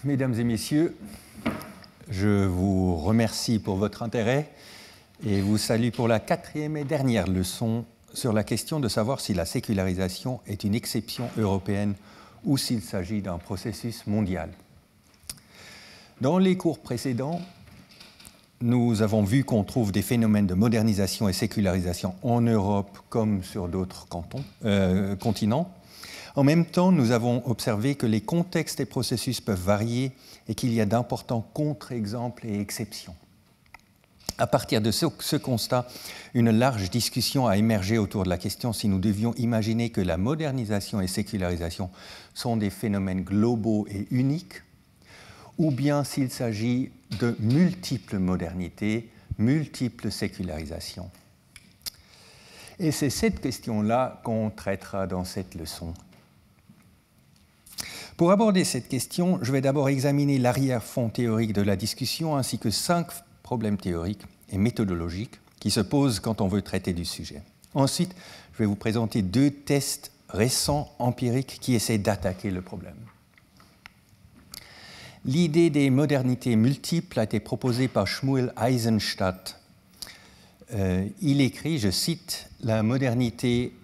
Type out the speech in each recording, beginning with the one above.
Mesdames et messieurs, je vous remercie pour votre intérêt et vous salue pour la 4e et dernière leçon sur la question de savoir si la sécularisation est une exception européenne ou s'il s'agit d'un processus mondial. Dans les cours précédents, nous avons vu qu'on trouve des phénomènes de modernisation et sécularisation en Europe comme sur d'autres continents. En même temps, nous avons observé que les contextes et processus peuvent varier et qu'il y a d'importants contre-exemples et exceptions. À partir de ce constat, une large discussion a émergé autour de la question si nous devions imaginer que la modernisation et sécularisation sont des phénomènes globaux et uniques, ou bien s'il s'agit de multiples modernités, multiples sécularisations. Et c'est cette question-là qu'on traitera dans cette leçon. Pour aborder cette question, je vais d'abord examiner l'arrière-fond théorique de la discussion ainsi que 5 problèmes théoriques et méthodologiques qui se posent quand on veut traiter du sujet. Ensuite, je vais vous présenter 2 tests récents empiriques qui essaient d'attaquer le problème. L'idée des modernités multiples a été proposée par Shmuel Eisenstadt. Il écrit, je cite, « La modernité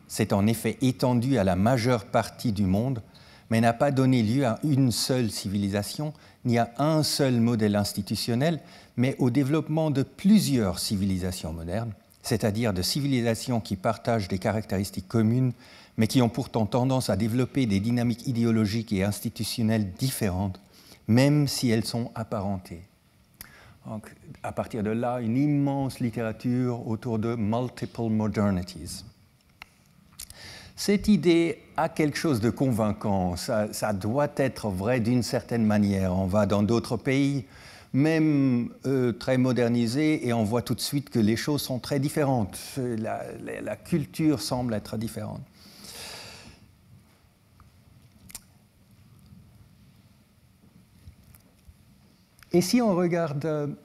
s'est en effet étendue à la majeure partie du monde, mais n'a pas donné lieu à une seule civilisation, ni à un seul modèle institutionnel, mais au développement de plusieurs civilisations modernes, c'est-à-dire de civilisations qui partagent des caractéristiques communes, mais qui ont pourtant tendance à développer des dynamiques idéologiques et institutionnelles différentes, même si elles sont apparentées. » Donc, à partir de là, une immense littérature autour de « multiple modernities ». Cette idée a quelque chose de convaincant, ça doit être vrai d'une certaine manière. On va dans d'autres pays, même très modernisés, et on voit tout de suite que les choses sont très différentes. La culture semble être différente. Et si on regarde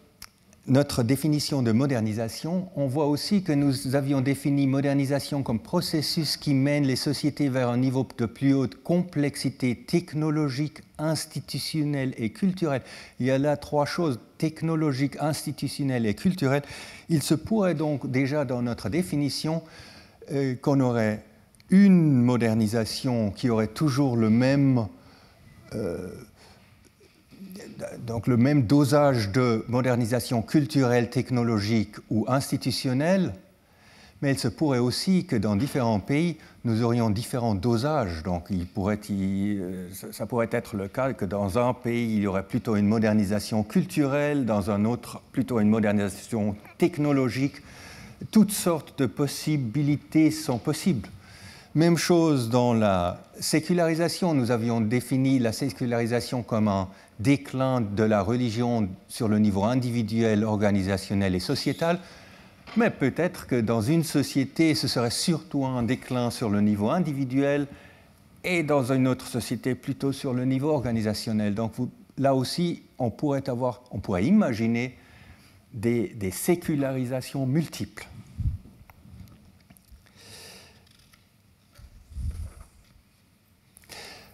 notre définition de modernisation, on voit aussi que nous avions défini modernisation comme processus qui mène les sociétés vers un niveau de plus haute complexité technologique, institutionnelle et culturelle. Il y a là 3 choses, technologique, institutionnelle et culturelle. Il se pourrait donc déjà dans notre définition qu'on aurait une modernisation qui aurait toujours le même dosage de modernisation culturelle, technologique ou institutionnelle, mais il se pourrait aussi que dans différents pays, nous aurions différents dosages. Donc, ça pourrait être le cas que dans un pays, il y aurait plutôt une modernisation culturelle, dans un autre, plutôt une modernisation technologique. Toutes sortes de possibilités sont possibles. Même chose dans la sécularisation. Nous avions défini la sécularisation comme un déclin de la religion sur le niveau individuel, organisationnel et sociétal, mais peut-être que dans une société, ce serait surtout un déclin sur le niveau individuel et dans une autre société plutôt sur le niveau organisationnel. Donc là aussi, on pourrait imaginer des sécularisations multiples.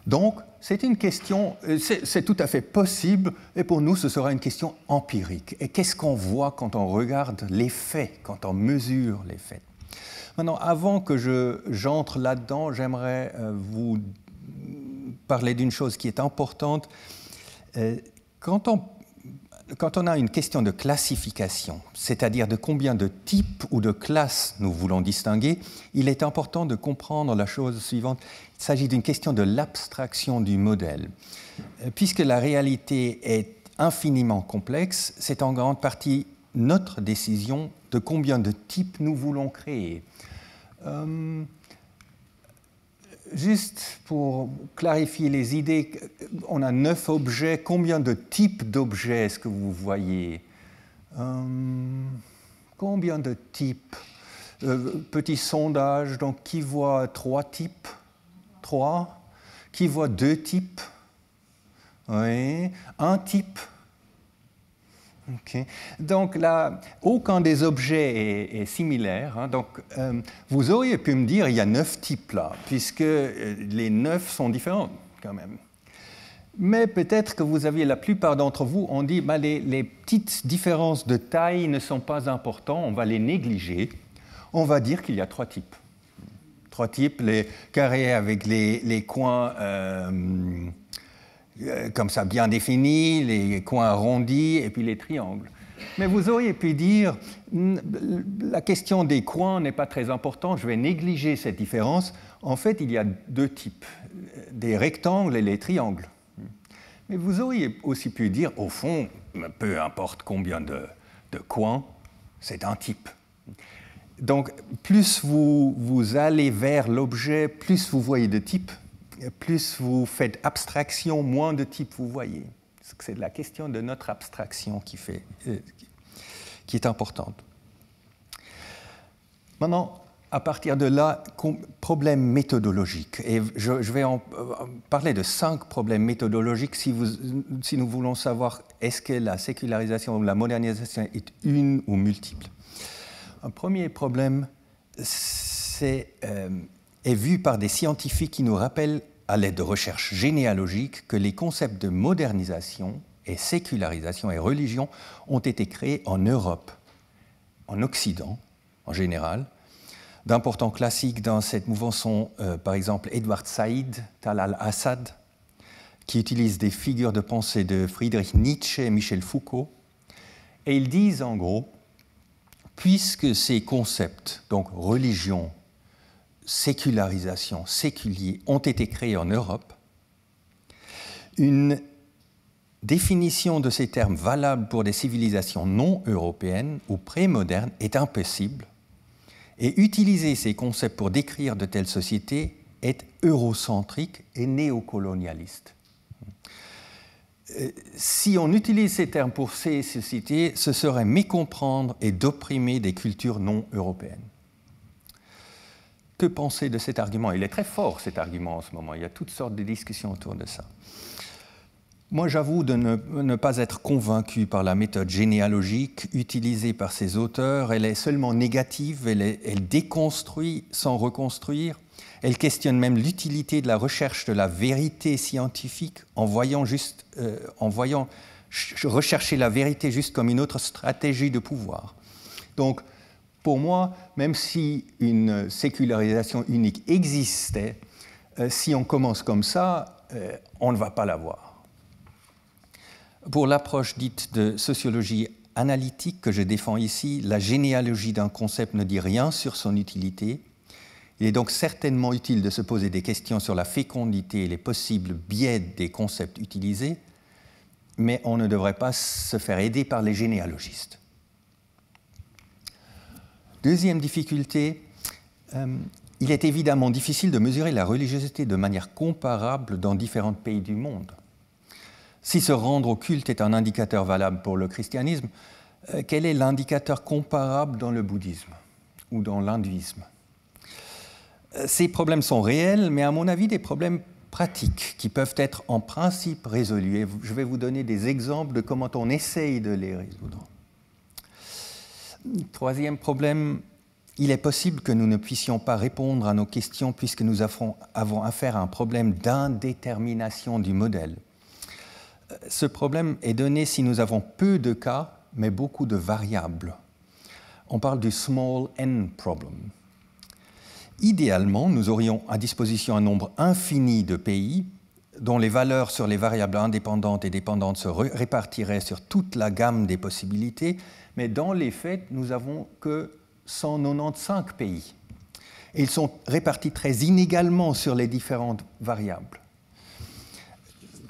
Donc, c'est une question, c'est tout à fait possible, et pour nous, ce sera une question empirique. Et qu'est-ce qu'on voit quand on regarde les faits, quand on mesure les faits? Maintenant, avant que j'entre là-dedans, j'aimerais vous parler d'une chose qui est importante. Quand on a une question de classification, c'est-à-dire de combien de types ou de classes nous voulons distinguer, il est important de comprendre la chose suivante. Il s'agit d'une question de l'abstraction du modèle. Puisque la réalité est infiniment complexe, c'est en grande partie notre décision de combien de types nous voulons créer. Juste pour clarifier les idées, on a 9 objets. Combien de types d'objets est-ce que vous voyez? Combien de types? Petit sondage, donc qui voit 3 types? 3. Qui voit 2 types? Oui. 1 type? Okay. Donc là, aucun des objets est similaire. Hein. Donc, vous auriez pu me dire il y a 9 types là, puisque les 9 sont différents quand même. Mais peut-être que vous aviez, la plupart d'entre vous ont dit bah, les petites différences de taille ne sont pas importantes, on va les négliger. On va dire qu'il y a trois types. Trois types, les carrés avec les coins comme ça bien définis, les coins arrondis et puis les triangles. Mais vous auriez pu dire, la question des coins n'est pas très importante, je vais négliger cette différence. En fait, il y a deux types, des rectangles et les triangles. Mais vous auriez aussi pu dire, au fond, peu importe combien de coins, c'est un type. Donc, plus vous allez vers l'objet, plus vous voyez de types, plus vous faites abstraction, moins de types vous voyez. C'est la question de notre abstraction qui est importante. Maintenant, à partir de là, problème méthodologique. Et je vais parler de 5 problèmes méthodologiques si nous voulons savoir est-ce que la sécularisation ou la modernisation est une ou multiple. Un premier problème est vu par des scientifiques qui nous rappellent, à l'aide de recherches généalogiques, que les concepts de modernisation et sécularisation et religion ont été créés en Europe, en Occident en général. D'importants classiques dans cette mouvance sont, par exemple, Edward Said, Talal Assad, qui utilise des figures de pensée de Friedrich Nietzsche et Michel Foucault. Et ils disent en gros, puisque ces concepts, donc religion, sécularisation, séculier, ont été créés en Europe, une définition de ces termes valable pour des civilisations non européennes ou prémodernes est impossible, et utiliser ces concepts pour décrire de telles sociétés est eurocentrique et néocolonialiste. Si on utilise ces termes pour ces sociétés, ce serait mécomprendre et d'opprimer des cultures non européennes. Que penser de cet argument? Il est très fort, cet argument, en ce moment. Il y a toutes sortes de discussions autour de ça. Moi, j'avoue de ne pas être convaincu par la méthode généalogique utilisée par ces auteurs. Elle est seulement négative, elle déconstruit sans reconstruire. Elle questionne même l'utilité de la recherche de la vérité scientifique en voyant rechercher la vérité juste comme une autre stratégie de pouvoir. Donc, pour moi, même si une sécularisation unique existait, si on commence comme ça, on ne va pas l'avoir. Pour l'approche dite de sociologie analytique que je défends ici, la généalogie d'un concept ne dit rien sur son utilité. Il est donc certainement utile de se poser des questions sur la fécondité et les possibles biais des concepts utilisés, mais on ne devrait pas se faire aider par les généalogistes. Deuxième difficulté, il est évidemment difficile de mesurer la religiosité de manière comparable dans différents pays du monde. Si se rendre au culte est un indicateur valable pour le christianisme, quel est l'indicateur comparable dans le bouddhisme ou dans l'hindouisme? Ces problèmes sont réels, mais à mon avis, des problèmes pratiques qui peuvent être en principe résolus. Et je vais vous donner des exemples de comment on essaye de les résoudre. Troisième problème, il est possible que nous ne puissions pas répondre à nos questions puisque nous avons affaire à un problème d'indétermination du modèle. Ce problème est donné si nous avons peu de cas, mais beaucoup de variables. On parle du small n problem. Idéalement, nous aurions à disposition un nombre infini de pays dont les valeurs sur les variables indépendantes et dépendantes se répartiraient sur toute la gamme des possibilités, mais dans les faits, nous n'avons que 195 pays. Et ils sont répartis très inégalement sur les différentes variables.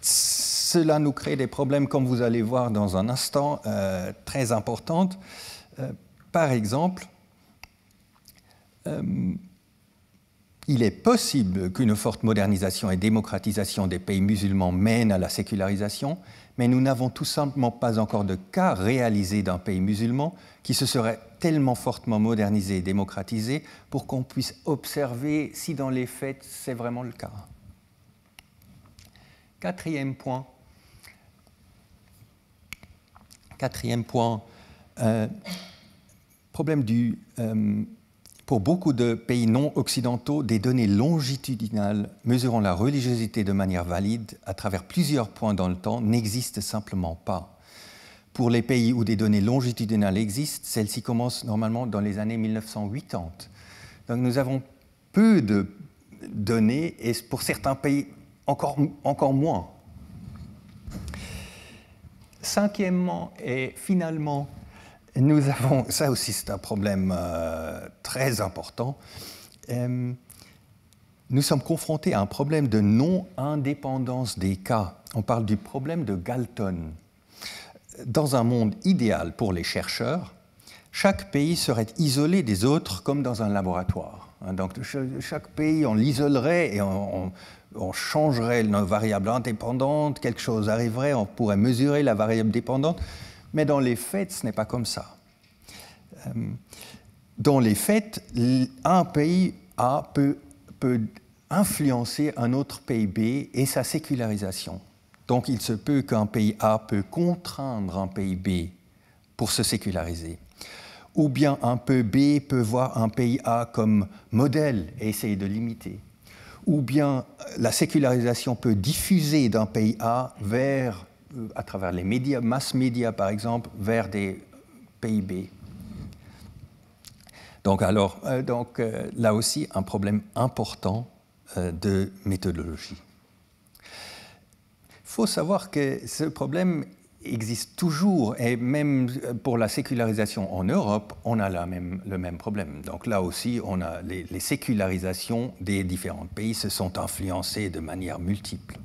Cela nous crée des problèmes, comme vous allez voir dans un instant, très importants. Par exemple, il est possible qu'une forte modernisation et démocratisation des pays musulmans mène à la sécularisation, mais nous n'avons tout simplement pas encore de cas réalisés d'un pays musulman qui se serait tellement fortement modernisé et démocratisé pour qu'on puisse observer si dans les faits c'est vraiment le cas. Quatrième point, pour beaucoup de pays non occidentaux, des données longitudinales mesurant la religiosité de manière valide à travers plusieurs points dans le temps n'existent simplement pas. Pour les pays où des données longitudinales existent, celles-ci commencent normalement dans les années 1980. Donc nous avons peu de données et pour certains pays encore moins. Cinquièmement et finalement, nous avons, ça aussi c'est un problème très important, nous sommes confrontés à un problème de non-indépendance des cas. On parle du problème de Galton. Dans un monde idéal pour les chercheurs, chaque pays serait isolé des autres comme dans un laboratoire. Donc chaque pays, on l'isolerait et on changerait nos variables indépendantes, quelque chose arriverait, on pourrait mesurer la variable dépendante, mais dans les faits, ce n'est pas comme ça. Dans les faits, un pays A peut influencer un autre pays B et sa sécularisation. Donc il se peut qu'un pays A peut contraindre un pays B pour se séculariser. Ou bien un pays B peut voir un pays A comme modèle et essayer de l'imiter. Ou bien la sécularisation peut diffuser d'un pays A vers, à travers les médias, mass médias par exemple, vers des pays B. Donc là aussi, un problème important de méthodologie. Il faut savoir que ce problème existe toujours, et même pour la sécularisation en Europe, on a le même problème. Donc là aussi, on a les sécularisations des différents pays se sont influencées de manière multiple.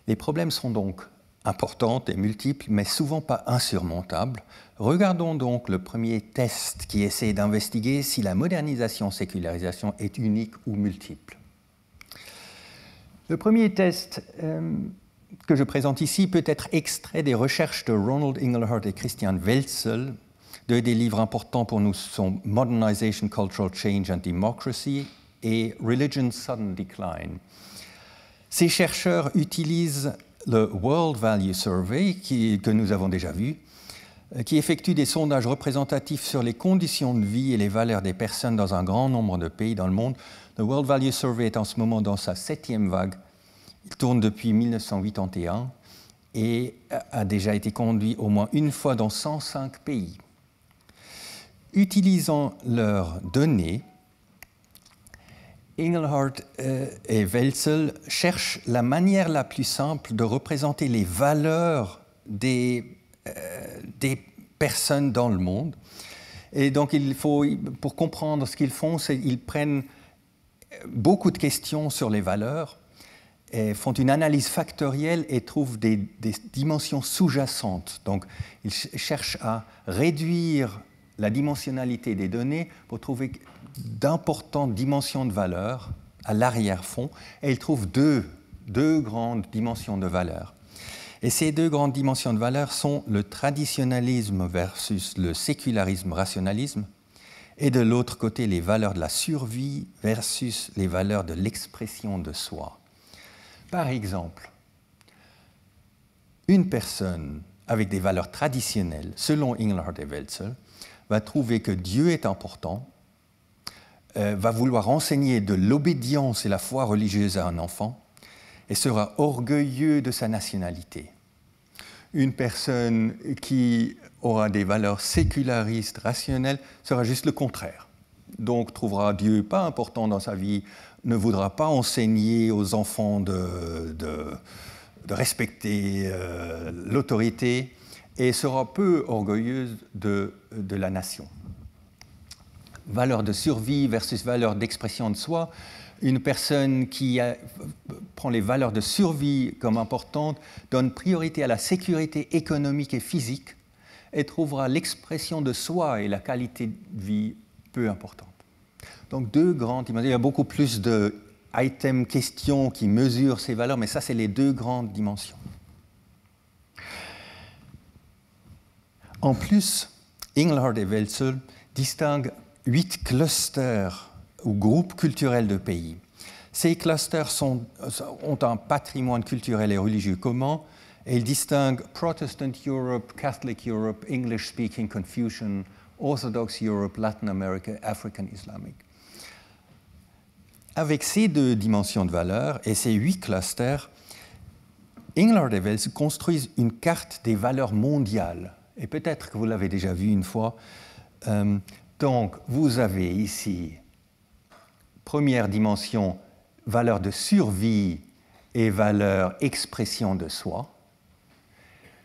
Les problèmes sont donc importants et multiples, mais souvent pas insurmontables. Regardons donc le premier test qui essaie d'investiguer si la modernisation-sécularisation est unique ou multiple. Le premier test que je présente ici peut être extrait des recherches de Ronald Inglehart et Christian Welzel. Deux des livres importants pour nous sont Modernization, Cultural Change and Democracy et Religion, Sudden Decline. Ces chercheurs utilisent le World Value Survey, que nous avons déjà vu, qui effectue des sondages représentatifs sur les conditions de vie et les valeurs des personnes dans un grand nombre de pays dans le monde. Le World Value Survey est en ce moment dans sa 7e vague. Il tourne depuis 1981 et a déjà été conduit au moins une fois dans 105 pays. Utilisant leurs données, Inglehart et Welzel cherchent la manière la plus simple de représenter les valeurs des personnes dans le monde. Et donc, pour comprendre ce qu'ils font, ils prennent beaucoup de questions sur les valeurs, et font une analyse factorielle et trouvent des dimensions sous-jacentes. Donc, ils cherchent à réduire la dimensionnalité des données pour trouver d'importantes dimensions de valeur à l'arrière-fond, et ils trouvent deux grandes dimensions de valeur. Et ces deux grandes dimensions de valeur sont le traditionnalisme versus le sécularisme-rationalisme, et de l'autre côté, les valeurs de la survie versus les valeurs de l'expression de soi. Par exemple, une personne avec des valeurs traditionnelles, selon Inglehart et Welzel, va trouver que Dieu est important, va vouloir enseigner de l'obédience et la foi religieuse à un enfant et sera orgueilleux de sa nationalité. Une personne qui aura des valeurs sécularistes, rationnelles, sera juste le contraire. Donc trouvera Dieu pas important dans sa vie, ne voudra pas enseigner aux enfants de respecter l'autorité et sera peu orgueilleuse de la nation. Valeur de survie versus valeur d'expression de soi. Une personne qui prend les valeurs de survie comme importantes donne priorité à la sécurité économique et physique et trouvera l'expression de soi et la qualité de vie peu importante. Donc deux grandes dimensions. Il y a beaucoup plus d'items, questions qui mesurent ces valeurs, mais ça, c'est les deux grandes dimensions. En plus, Inglehart et Welzel distinguent 8 clusters ou groupes culturels de pays. Ces clusters ont un patrimoine culturel et religieux commun et ils distinguent Protestant Europe, Catholic Europe, English-speaking, Confucian Orthodox Europe, Latin America, African Islamic. Avec ces deux dimensions de valeur et ces 8 clusters, Engelhard et Wels construisent une carte des valeurs mondiales. Et peut-être que vous l'avez déjà vu une fois. Donc, vous avez ici, première dimension, valeur de survie et valeur expression de soi.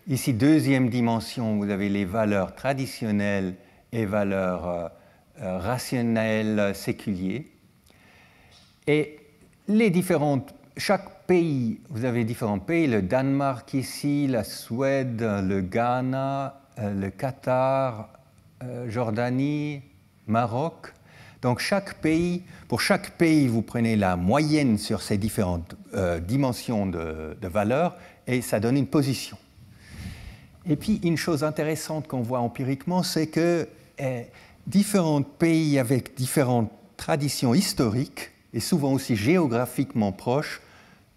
Ici, deuxième dimension, vous avez les valeurs traditionnelles et valeurs rationnelles séculières. Et chaque pays, vous avez différents pays, le Danemark ici, la Suède, le Ghana, le Qatar, Jordanie, Maroc. Donc pour chaque pays, vous prenez la moyenne sur ces différentes dimensions de valeur et ça donne une position. Et puis, une chose intéressante qu'on voit empiriquement, c'est que différents pays avec différentes traditions historiques, et souvent aussi géographiquement proches,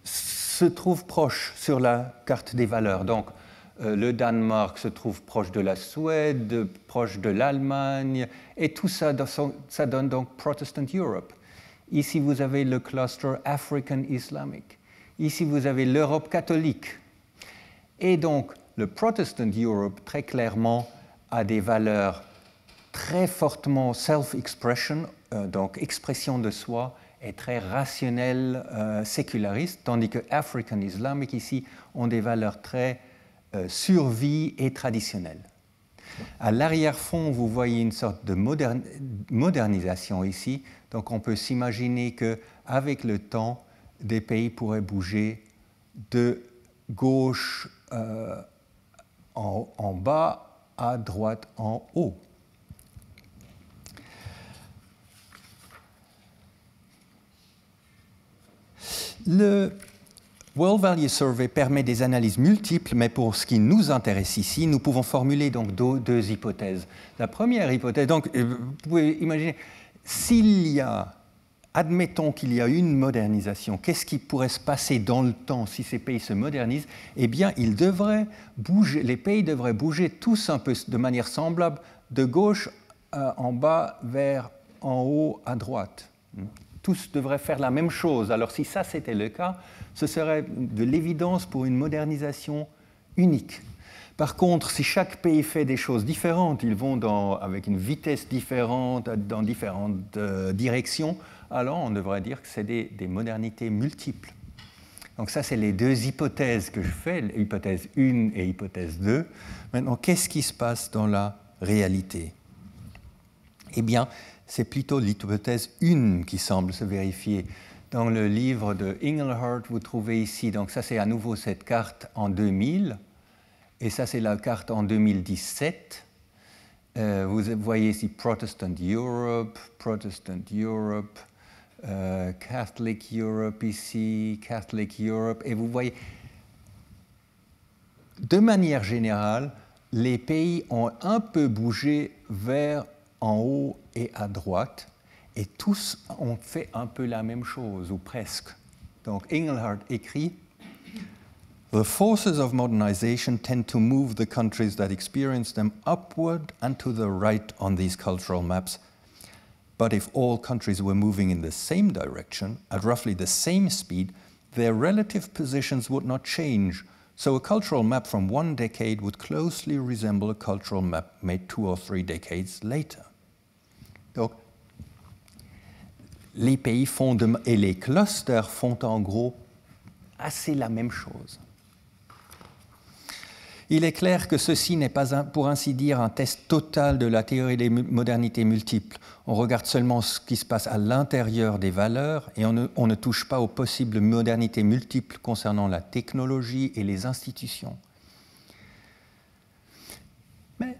se trouvent proches sur la carte des valeurs. Donc, le Danemark se trouve proche de la Suède, proche de l'Allemagne, et tout ça, ça donne donc Protestant Europe. Ici, vous avez le cluster African Islamic. Ici, vous avez l'Europe catholique. Et donc, le Protestant Europe, très clairement, a des valeurs très fortement self-expression, donc expression de soi, et très rationnelle, séculariste, tandis que African Islamic, ici, ont des valeurs très survie et traditionnelles. À l'arrière-fond, vous voyez une sorte de modernisation ici, donc on peut s'imaginer qu'avec le temps, des pays pourraient bouger de gauche en bas à droite en haut. Le World Value Survey permet des analyses multiples, mais pour ce qui nous intéresse ici, nous pouvons formuler donc deux hypothèses. La première hypothèse, donc vous pouvez imaginer, admettons qu'il y a une modernisation, qu'est-ce qui pourrait se passer dans le temps si ces pays se modernisent? Eh bien, les pays devraient bouger tous un peu de manière semblable, de gauche en bas vers en haut à droite. Tous devraient faire la même chose. Alors, si ça c'était le cas, ce serait de l'évidence pour une modernisation unique. Par contre, si chaque pays fait des choses différentes, ils vont avec une vitesse différente, dans différentes directions, alors on devrait dire que c'est des modernités multiples. Donc ça, c'est les deux hypothèses que je fais, hypothèse 1 et hypothèse 2. Maintenant, qu'est-ce qui se passe dans la réalité? Eh bien, c'est plutôt l'hypothèse 1 qui semble se vérifier. Dans le livre de Engelhard, vous trouvez ici, donc ça c'est à nouveau cette carte en 2000, et ça c'est la carte en 2017. Vous voyez ici Protestant Europe, Catholic Europe ici, Catholic Europe, et vous voyez, de manière générale, les pays ont un peu bougé vers en haut et à droite, et tous ont fait un peu la même chose, ou presque. Donc Engelhard écrit « The forces of modernization tend to move the countries that experience them upward and to the right on these cultural maps. But if all countries were moving in the same direction, at roughly the same speed, their relative positions would not change. So a cultural map from one decade would closely resemble a cultural map made 2 or 3 decades later. » Donc, les pays et les clusters font en gros assez la même chose. Il est clair que ceci n'est pas, pour ainsi dire, un test total de la théorie des modernités multiples. On regarde seulement ce qui se passe à l'intérieur des valeurs et on ne touche pas aux possibles modernités multiples concernant la technologie et les institutions. Mais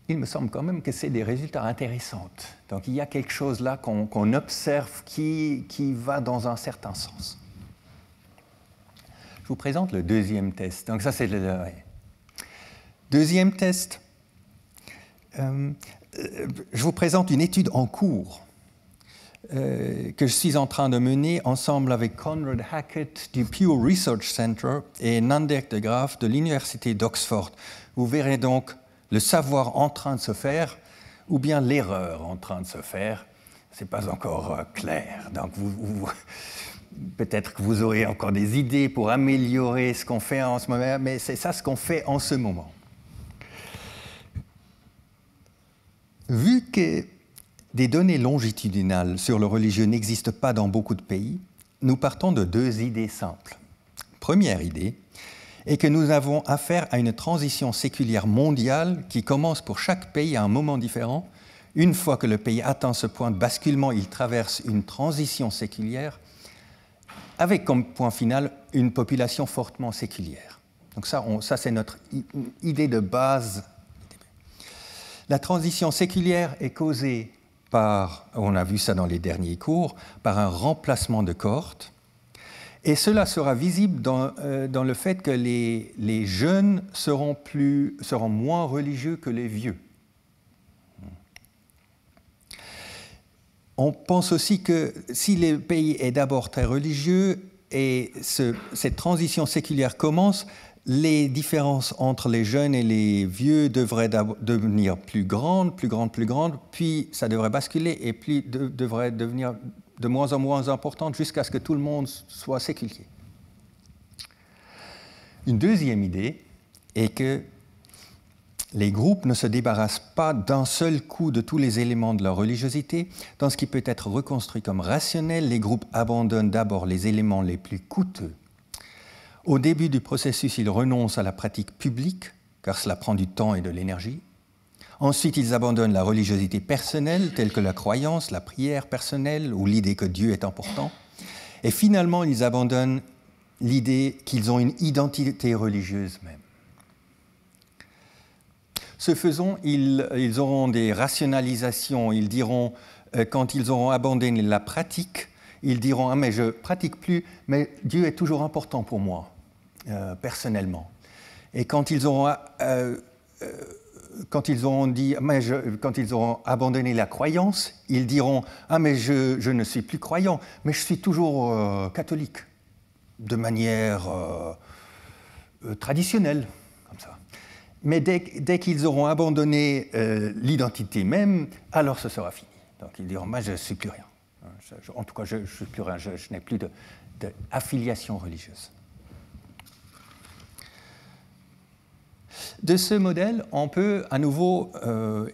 il me semble quand même que c'est des résultats intéressants. Donc il y a quelque chose là qu'on observe qui va dans un certain sens. Je vous présente le deuxième test. Donc ça c'est le deuxième test. Je vous présente une étude en cours que je suis en train de mener ensemble avec Conrad Hackett du Pew Research Center et Nandek de Graaf de l'Université d'Oxford. Vous verrez donc le savoir en train de se faire. ou bien l'erreur en train de se faire, ce n'est pas encore clair. Donc peut-être que vous aurez encore des idées pour améliorer ce qu'on fait en ce moment, mais c'est ça ce qu'on fait en ce moment. Vu que des données longitudinales sur le religieux n'existent pas dans beaucoup de pays, nous partons de deux idées simples. Première idée est que nous avons affaire à une transition séculière mondiale qui commence pour chaque pays à un moment différent. Une fois que le pays atteint ce point de basculement, il traverse une transition séculière avec comme point final une population fortement séculière. Donc ça c'est notre idée de base. La transition séculière est causée par, on a vu ça dans les derniers cours, par un remplacement de cohorte. Et cela sera visible dans le fait que les jeunes seront moins religieux que les vieux. On pense aussi que si le pays est d'abord très religieux et cette transition séculière commence, les différences entre les jeunes et les vieux devraient devenir plus grandes, puis ça devrait basculer et puis devrait devenir de moins en moins importante jusqu'à ce que tout le monde soit séculier. Une deuxième idée est que les groupes ne se débarrassent pas d'un seul coup de tous les éléments de leur religiosité. Dans ce qui peut être reconstruit comme rationnel, les groupes abandonnent d'abord les éléments les plus coûteux. Au début du processus, ils renoncent à la pratique publique, car cela prend du temps et de l'énergie. Ensuite, ils abandonnent la religiosité personnelle, telle que la croyance, la prière personnelle ou l'idée que Dieu est important. Et finalement, ils abandonnent l'idée qu'ils ont une identité religieuse même. Ce faisant, ils auront des rationalisations. Ils diront, quand ils auront abandonné la pratique, ils diront « Ah, mais je ne pratique plus, mais Dieu est toujours important pour moi, personnellement. » Et quand ils auront quand ils auront abandonné la croyance, ils diront « Ah, mais je ne suis plus croyant, mais je suis toujours catholique, de manière traditionnelle, comme ça. » Mais dès qu'ils auront abandonné l'identité même, alors ce sera fini. Donc ils diront « Moi, je ne suis plus rien. En tout cas, je ne suis plus rien, je n'ai plus d'affiliation religieuse. » De ce modèle, on peut à nouveau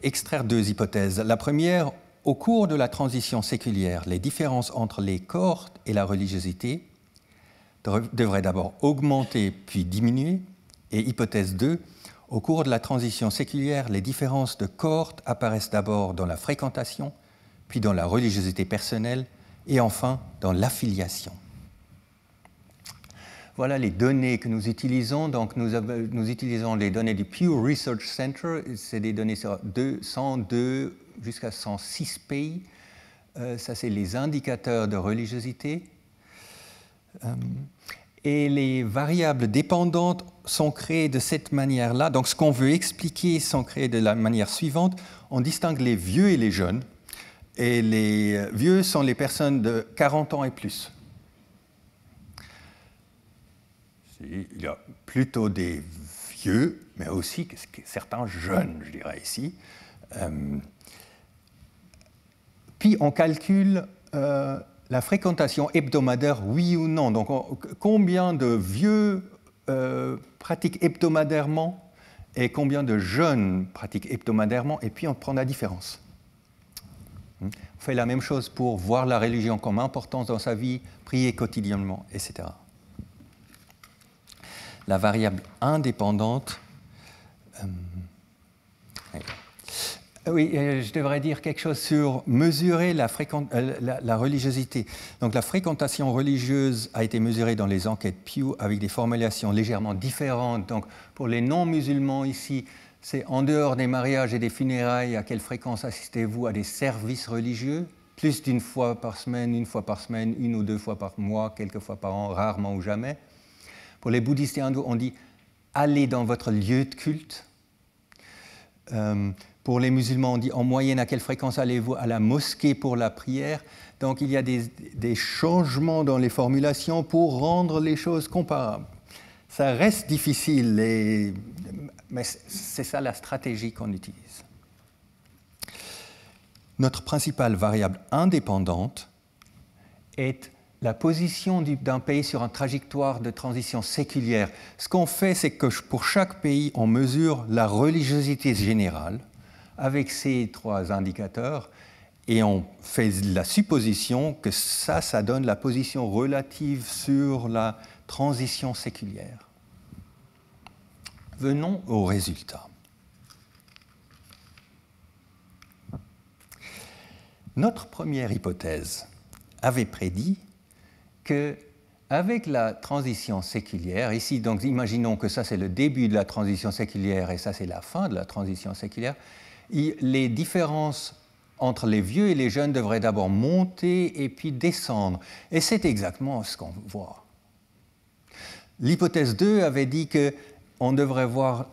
extraire deux hypothèses. La première, au cours de la transition séculière, les différences entre les cohortes et la religiosité devraient d'abord augmenter puis diminuer. Et hypothèse 2, au cours de la transition séculière, les différences de cohortes apparaissent d'abord dans la fréquentation, puis dans la religiosité personnelle, et enfin dans l'affiliation. Voilà les données que nous utilisons. Donc nous utilisons les données du Pew Research Center. C'est des données sur 102 jusqu'à 106 pays. Ça, c'est les indicateurs de religiosité. Et les variables dépendantes sont créées de cette manière-là. Donc ce qu'on veut expliquer sont créées de la manière suivante. On distingue les vieux et les jeunes. Et les vieux sont les personnes de 40 ans et plus. Il y a plutôt des vieux, mais aussi certains jeunes, je dirais ici. Puis on calcule la fréquentation hebdomadaire, oui ou non. Donc combien de vieux pratiquent hebdomadairement et combien de jeunes pratiquent hebdomadairement, et puis on prend la différence. On fait la même chose pour voir la religion comme importance dans sa vie, prier quotidiennement, etc. La variable indépendante. Oui, je devrais dire quelque chose sur mesurer la religiosité. Donc la fréquentation religieuse a été mesurée dans les enquêtes Pew avec des formulations légèrement différentes. Donc pour les non-musulmans ici, c'est en dehors des mariages et des funérailles, à quelle fréquence assistez-vous à des services religieux? Plus d'une fois par semaine, une fois par semaine, une ou deux fois par mois, quelques fois par an, rarement ou jamais. Pour les bouddhistes et hindous, on dit « allez dans votre lieu de culte ». Pour les musulmans, on dit « en moyenne, à quelle fréquence allez-vous à la mosquée pour la prière ?» Donc il y a des changements dans les formulations pour rendre les choses comparables. Ça reste difficile, mais c'est ça la stratégie qu'on utilise. notre principale variable indépendante est la position d'un pays sur une trajectoire de transition séculière. Ce qu'on fait, c'est que pour chaque pays, on mesure la religiosité générale avec ces trois indicateurs et on fait la supposition que ça donne la position relative sur la transition séculière. Venons aux résultats. Notre première hypothèse avait prédit qu'avec la transition séculière, ici donc imaginons que ça c'est le début de la transition séculière et ça c'est la fin de la transition séculière, les différences entre les vieux et les jeunes devraient d'abord monter et puis descendre. Et c'est exactement ce qu'on voit. L'hypothèse 2 avait dit que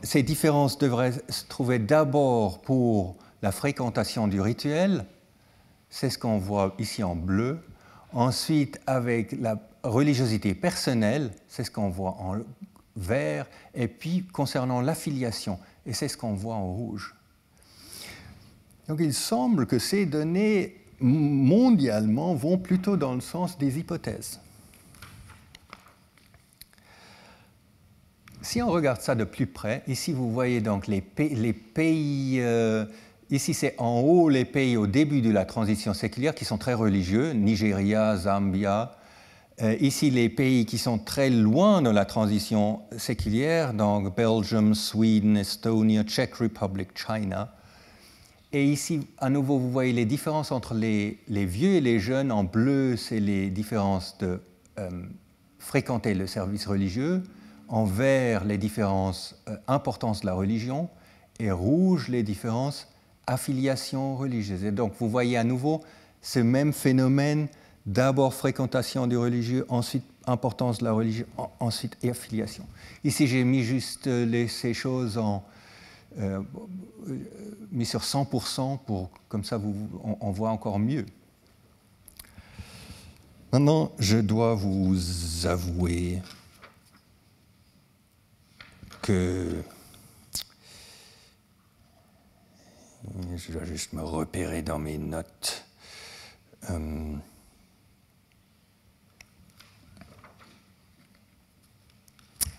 ces différences devraient se trouver d'abord pour la fréquentation du rituel, c'est ce qu'on voit ici en bleu. Ensuite, avec la religiosité personnelle, c'est ce qu'on voit en vert. Et puis, concernant l'affiliation, et c'est ce qu'on voit en rouge. Donc, il semble que ces données, mondialement, vont plutôt dans le sens des hypothèses. Si on regarde ça de plus près, ici, vous voyez donc les pays ici, c'est en haut les pays au début de la transition séculière qui sont très religieux, Nigeria, Zambia. Ici, les pays qui sont très loin de la transition séculière, donc Belgium, Sweden, Estonia, Czech Republic, China. Et ici, à nouveau, vous voyez les différences entre les vieux et les jeunes. En bleu, c'est les différences de fréquenter le service religieux. En vert, les différences importance de la religion. Et rouge, les différences affiliation religieuse. Et donc, vous voyez à nouveau ce même phénomène, d'abord fréquentation du religieux, ensuite importance de la religion, ensuite affiliation. Ici, j'ai mis juste ces choses mis sur 100% comme ça, on voit encore mieux. Maintenant, je dois vous avouer que je dois juste me repérer dans mes notes.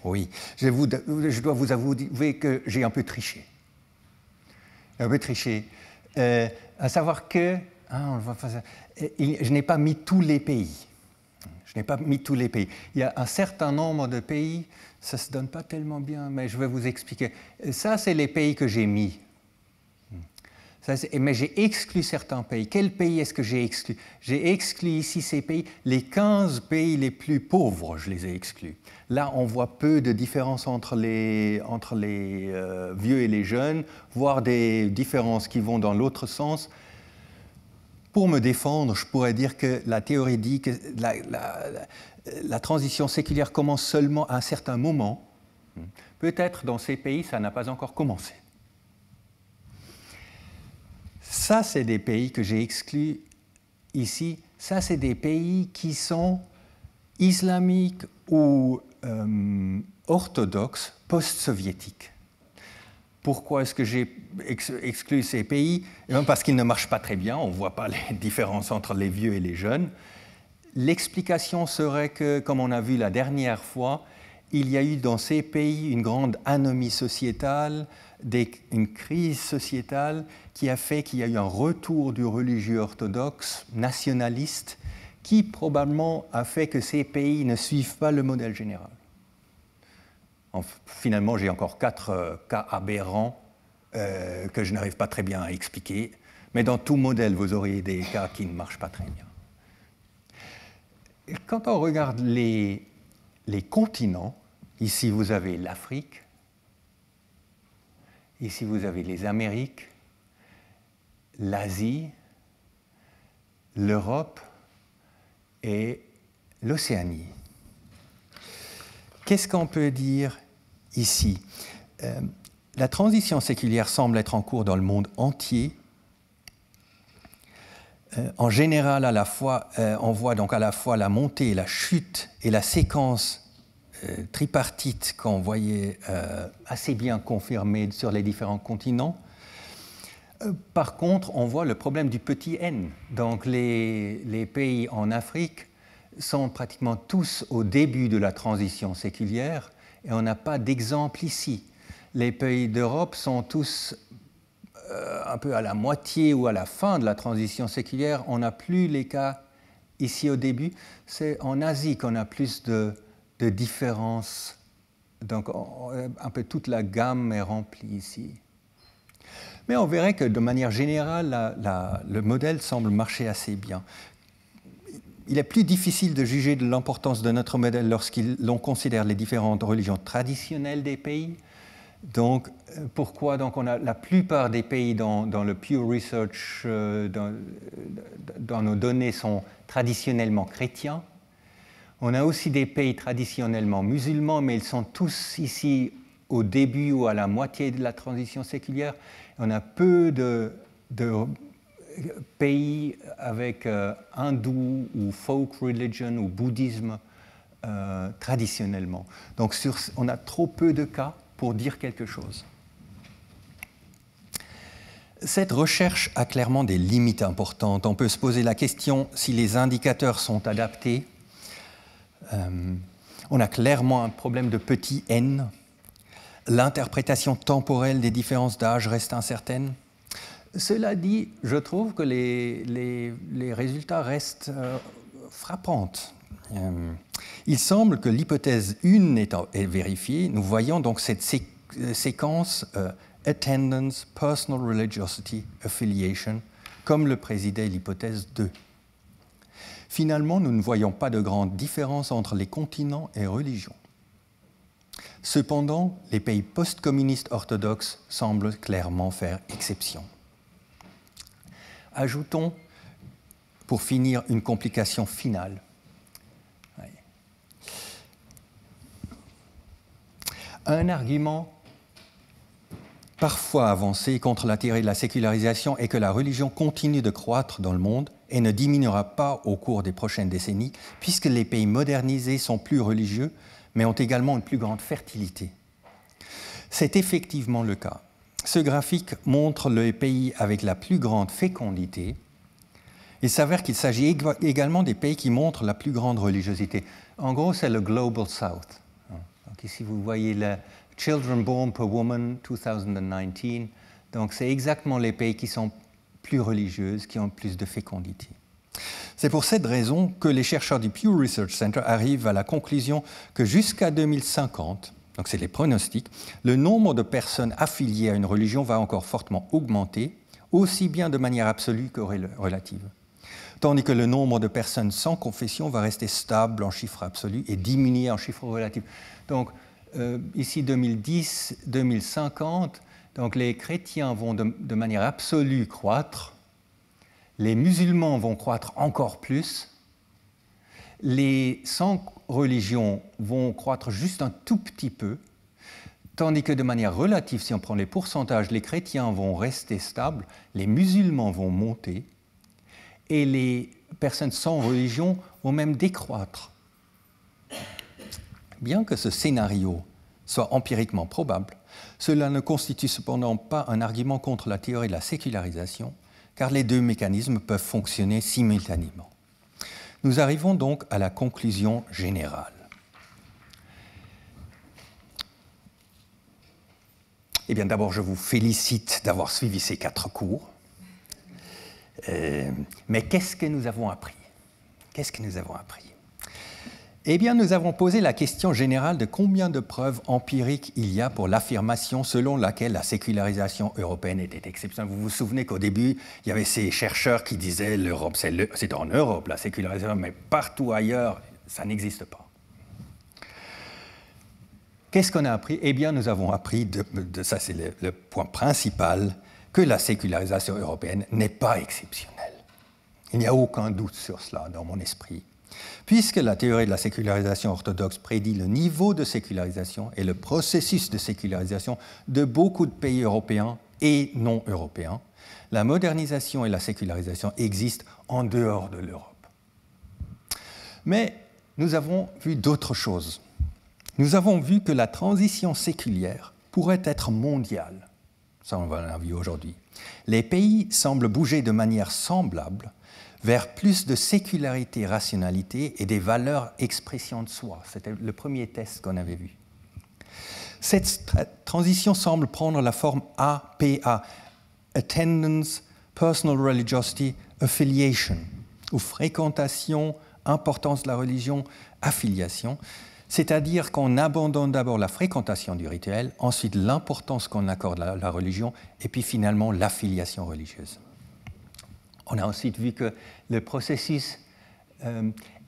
Oui, je dois vous avouer que j'ai un peu triché. À savoir que je n'ai pas mis tous les pays. Il y a un certain nombre de pays, ça ne se donne pas tellement bien, mais je vais vous expliquer. Ça, c'est les pays que j'ai mis. Mais j'ai exclu certains pays. Quels pays est-ce que j'ai exclu? J'ai exclu ici ces pays. Les 15 pays les plus pauvres, je les ai exclus. Là, on voit peu de différence entre les vieux et les jeunes, voire des différences qui vont dans l'autre sens. Pour me défendre, je pourrais dire que la théorie dit que la transition séculière commence seulement à un certain moment. Peut-être dans ces pays, ça n'a pas encore commencé. Ça, c'est des pays que j'ai exclus ici. Ça, c'est des pays qui sont islamiques ou orthodoxes post-soviétiques. Pourquoi est-ce que j'ai exclu ces pays? Parce qu'ils ne marchent pas très bien, on ne voit pas les différences entre les vieux et les jeunes. L'explication serait que, comme on a vu la dernière fois, il y a eu dans ces pays une grande anomie sociétale, une crise sociétale qui a fait qu'il y a eu un retour du religieux orthodoxe nationaliste qui probablement a fait que ces pays ne suivent pas le modèle général. Finalement, j'ai encore 4 cas aberrants que je n'arrive pas très bien à expliquer, mais dans tout modèle, vous auriez des cas qui ne marchent pas très bien. Et quand on regarde les continents, ici vous avez l'Afrique, ici vous avez les Amériques, l'Asie, l'Europe et l'Océanie. Qu'est-ce qu'on peut dire ici? La transition séculière semble être en cours dans le monde entier. En général, à la fois, on voit donc à la fois la montée, la chute et la séquence tripartite qu'on voyait assez bien confirmée sur les différents continents. Par contre, on voit le problème du petit n. Donc les pays en Afrique sont pratiquement tous au début de la transition séculière et on n'a pas d'exemple ici. Les pays d'Europe sont tous un peu à la moitié ou à la fin de la transition séculière. On n'a plus les cas ici au début. C'est en Asie qu'on a plus de différences. Donc un peu toute la gamme est remplie ici. Mais on verrait que de manière générale, le modèle semble marcher assez bien. Il est plus difficile de juger de l'importance de notre modèle lorsqu'on considère les différentes religions traditionnelles des pays. Donc, pourquoi donc on a la plupart des pays dans le Pew Research, dans nos données, sont traditionnellement chrétiens. On a aussi des pays traditionnellement musulmans, mais ils sont tous ici au début ou à la moitié de la transition séculière. On a peu de pays avec hindou ou folk religion ou bouddhisme traditionnellement. Donc on a trop peu de cas pour dire quelque chose. Cette recherche a clairement des limites importantes. On peut se poser la question si les indicateurs sont adaptés. On a clairement un problème de petit n. L'interprétation temporelle des différences d'âge reste incertaine. Cela dit, je trouve que les résultats restent frappants. Il semble que l'hypothèse 1 est vérifiée. Nous voyons donc cette séquence Attendance, Personal Religiosity, Affiliation, comme le présidait l'hypothèse 2. Finalement, nous ne voyons pas de grande différence entre les continents et religions. Cependant, les pays post-communistes orthodoxes semblent clairement faire exception. Ajoutons, pour finir, une complication finale. Un argument parfois avancé contre la théorie de la sécularisation est que la religion continue de croître dans le monde et ne diminuera pas au cours des prochaines décennies, puisque les pays modernisés sont plus religieux, mais ont également une plus grande fertilité. C'est effectivement le cas. Ce graphique montre les pays avec la plus grande fécondité. Il s'avère qu'il s'agit également des pays qui montrent la plus grande religiosité. En gros, c'est le Global South. Donc ici, vous voyez le Children Born per Woman 2019. Donc, c'est exactement les pays qui sont plus religieuses, qui ont plus de fécondité. C'est pour cette raison que les chercheurs du Pew Research Center arrivent à la conclusion que jusqu'à 2050, donc c'est les pronostics, le nombre de personnes affiliées à une religion va encore fortement augmenter, aussi bien de manière absolue que relative. Tandis que le nombre de personnes sans confession va rester stable en chiffre absolu et diminuer en chiffre relatif. Donc, ici 2010, 2050, donc les chrétiens vont de manière absolue croître, les musulmans vont croître encore plus, les sans religion vont croître juste un tout petit peu, tandis que de manière relative, si on prend les pourcentages, les chrétiens vont rester stables, les musulmans vont monter, et les personnes sans religion vont même décroître. Bien que ce scénario soit empiriquement probable, cela ne constitue cependant pas un argument contre la théorie de la sécularisation, car les deux mécanismes peuvent fonctionner simultanément. Nous arrivons donc à la conclusion générale. Eh bien, d'abord, je vous félicite d'avoir suivi ces 4 cours. Mais qu'est-ce que nous avons appris? Qu'est-ce que nous avons appris? Eh bien, nous avons posé la question générale de combien de preuves empiriques il y a pour l'affirmation selon laquelle la sécularisation européenne était exceptionnelle. Vous vous souvenez qu'au début, il y avait ces chercheurs qui disaient l'Europe, c'est en Europe la sécularisation, mais partout ailleurs, ça n'existe pas. Qu'est-ce qu'on a appris? Eh bien, nous avons appris, ça c'est le point principal, que la sécularisation européenne n'est pas exceptionnelle. Il n'y a aucun doute sur cela dans mon esprit. Puisque la théorie de la sécularisation orthodoxe prédit le niveau de sécularisation et le processus de sécularisation de beaucoup de pays européens et non européens, la modernisation et la sécularisation existent en dehors de l'Europe. Mais nous avons vu d'autres choses. Nous avons vu que la transition séculière pourrait être mondiale. Ça, on l'a vu aujourd'hui. Les pays semblent bouger de manière semblable vers plus de sécularité, rationalité et des valeurs expression de soi. C'était le premier test qu'on avait vu. Cette transition semble prendre la forme APA, Attendance, Personal Religiosity, Affiliation, ou fréquentation, importance de la religion, affiliation, c'est-à-dire qu'on abandonne d'abord la fréquentation du rituel, ensuite l'importance qu'on accorde à la religion, et puis finalement l'affiliation religieuse. On a ensuite vu que le processus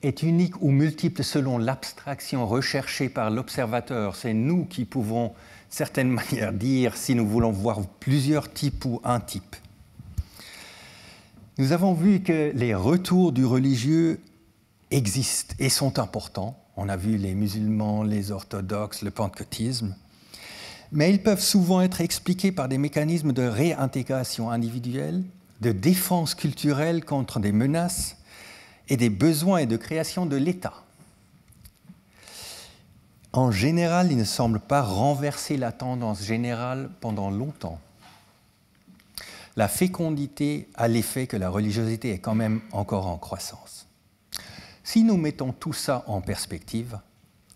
est unique ou multiple selon l'abstraction recherchée par l'observateur. C'est nous qui pouvons, d'une certaine manière, dire si nous voulons voir plusieurs types ou un type. Nous avons vu que les retours du religieux existent et sont importants. On a vu les musulmans, les orthodoxes, le pentecôtisme. Mais ils peuvent souvent être expliqués par des mécanismes de réintégration individuelle, de défense culturelle contre des menaces et des besoins et de création de l'État. En général, ils ne semblent pas renverser la tendance générale pendant longtemps. La fécondité a l'effet que la religiosité est quand même encore en croissance. Si nous mettons tout ça en perspective,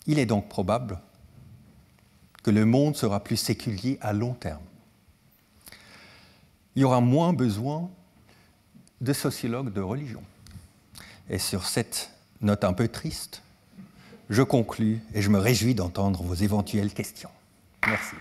il est donc probable que le monde sera plus séculier à long terme. Il y aura moins besoin de sociologues de religion. Et sur cette note un peu triste, je conclus et je me réjouis d'entendre vos éventuelles questions. Merci.